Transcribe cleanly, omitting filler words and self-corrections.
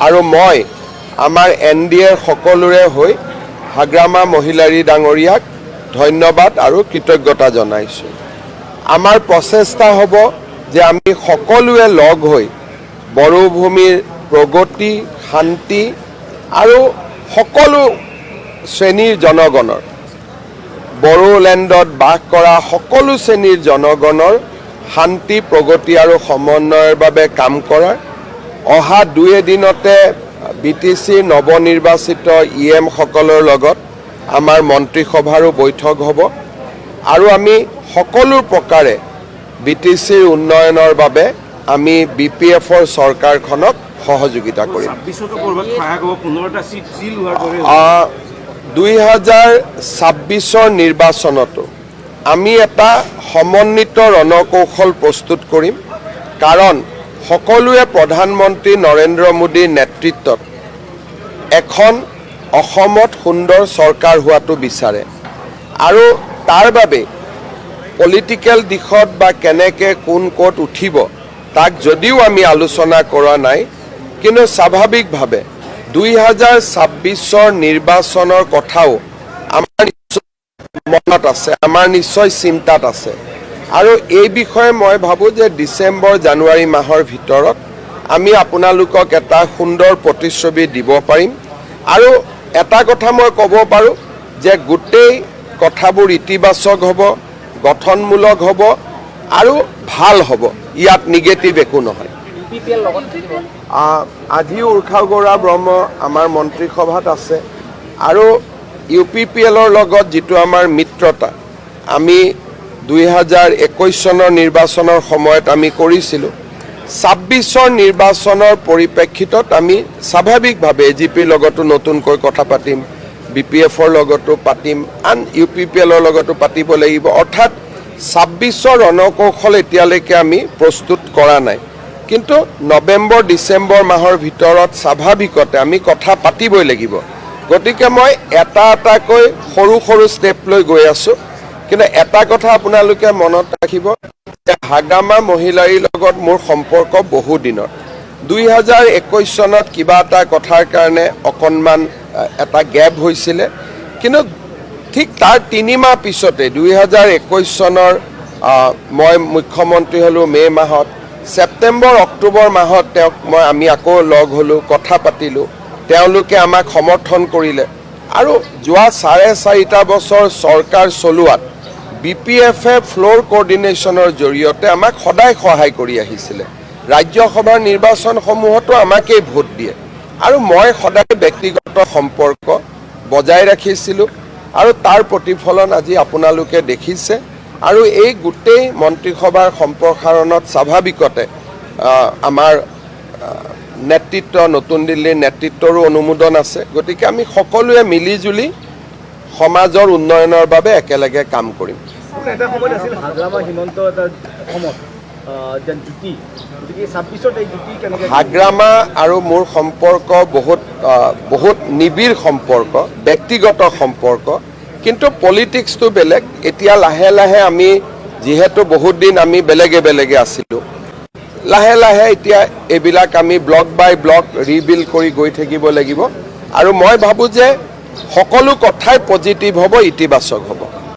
আৰু মই আমাৰ NDAৰ সকলোৰে হৈ হাগ্ৰামা মহিলাৰী ডাঙৰীয়াক ধন্যবাদ আৰু কৃতজ্ঞতা জনাইছোঁ। আমাৰ প্ৰচেষ্টা হ'ব যে আমি সকলোৱে লগ হৈ বড়োভূমিৰ প্ৰগতি, শান্তি আৰু সকলো শ্ৰেণীৰ জনগণৰ বড়োলেণ্ডত বাস কৰা সকলো শ্ৰেণীৰ জনগণৰ শান্তি, প্ৰগতি আৰু সমন্বয়ৰ বাবে কাম কৰাৰ অহা 2 এদিনতে BTC নৱনিৰ্বাচিত EM সকলৰ লগত আমাৰ মন্ত্ৰীসভাৰো বৈঠক হ'ব আৰু আমি সকলো প্ৰকাৰে BTCৰ উন্নয়নৰ বাবে আমি BPFৰ চৰকাৰখনক সহযোগিতা কৰিম। 2026 নিৰ্বাচনতো আমি এটা সমন্বিত ৰণকৌশল প্ৰস্তুত কৰিম, কাৰণ সকলোৱে প্ৰধানমন্ত্ৰী নৰেন্দ্ৰ মোদীৰ নেতৃত্বত এখন অসমত সুন্দৰ চৰকাৰ হোৱাটো বিচাৰে আৰু তাৰ বাবে পলিটিকেল দিশত বা কেনেকৈ কোন ক'ত উঠিব তাক যদিও আমি আলোচনা কৰা নাই, কিন্তু স্বাভাৱিকভাৱে 2026 নিৰ্বাচনৰ কথাও আমাৰ মনত আছে, আমাৰ নিশ্চয় চিন্তাত আছে আৰু এই বিষয়ে মই ভাবোঁ যে ডিচেম্বৰ জানুৱাৰী মাহৰ ভিতৰত আমি আপোনালোকক এটা সুন্দৰ প্ৰতিচ্ছবি দিব পাৰিম আৰু এটা কথা মই ক'ব পাৰোঁ যে গোটেই কথাবোৰ ইতিবাচক হ'ব, গঠনমূলক হ'ব আৰু ভাল হ'ব, ইয়াত নিগেটিভ একো নহয়। আজিও উৰ্খাগৌৰা ব্ৰহ্ম আমাৰ মন্ত্ৰীসভাত আছে আৰু UPPLৰ লগত যিটো আমাৰ মিত্ৰতা আমি 2021 চনৰ নিৰ্বাচনৰ সময়ত আমি কৰিছিলোঁ, 26 নিৰ্বাচনৰ পৰিপ্ৰেক্ষিতত আমি স্বাভাৱিকভাৱে AGPৰ লগতো নতুনকৈ কথা পাতিম, BPFৰ লগতো পাতিম, আন UPPLৰ লগতো পাতিব লাগিব। অৰ্থাৎ 26 ৰণকৌশল এতিয়ালৈকে আমি প্ৰস্তুত কৰা নাই, কিন্তু নৱেম্বৰ ডিচেম্বৰ মাহৰ ভিতৰত স্বাভাৱিকতে আমি কথা পাতিবই লাগিব। গতিকে মই এটা এটাকৈ সৰু সৰু ষ্টেপ লৈ গৈ আছোঁ, কিন্তু এটা কথা আপোনালোকে মনত ৰাখিব যে হাগ্ৰামা মহিলাৰীৰ লগত মোৰ সম্পৰ্ক বহু দিনৰ। 2021 চনত কিবা এটা কথাৰ কাৰণে অকণমান এটা গেপ হৈছিলে, কিন্তু ঠিক তাৰ 3 মাহ পিছতে 2021 চনৰ মই মুখ্যমন্ত্ৰী হ'লোঁ মে' মাহত, ছেপ্টেম্বৰ অক্টোবৰ মাহত আমি আকৌ লগ হ'লোঁ, কথা পাতিলোঁ, তেওঁলোকে আমাক সমৰ্থন কৰিলে আৰু যোৱা 4.5 বছৰ চৰকাৰ চলোৱাত BPFে ফ্ল'ৰ কোঅৰ্ডিনেশ্যনৰ জৰিয়তে আমাক সদায় সহায় কৰি আহিছিলে। ৰাজ্যসভাৰ নিৰ্বাচনসমূহতো আমাকেই ভোট দিয়ে আৰু মই সদায় ব্যক্তিগত সম্পৰ্ক বজাই ৰাখিছিলোঁ আৰু তাৰ প্ৰতিফলন আজি আপোনালোকে দেখিছে আৰু এই গোটেই মন্ত্ৰীসভাৰ সম্প্ৰসাৰণত স্বাভাৱিকতে আমাৰ নেতৃত্ব, নতুন দিল্লীৰ নেতৃত্বৰো অনুমোদন আছে। গতিকে আমি সকলোৱে মিলিজুলি সমাজৰ উন্নয়নৰ বাবে একেলগে কাম কৰিম। হাগ্ৰামা আৰু মোৰ সম্পৰ্ক বহুত নিবিড় সম্পৰ্ক, ব্যক্তিগত সম্পৰ্ক, কিন্তু পলিটিক্সটো বেলেগ। এতিয়া লাহে লাহে আমি যিহেতু বহুত দিন আমি বেলেগে বেলেগে আছিলোঁ, লাহে লাহে এতিয়া এইবিলাক আমি ব্লক বাই ব্লক ৰিবিল্ড কৰি গৈ থাকিব লাগিব আৰু মই ভাবোঁ যে সকলো কথাই পজিটিভ হ'ব, ইতিবাচক হ'ব।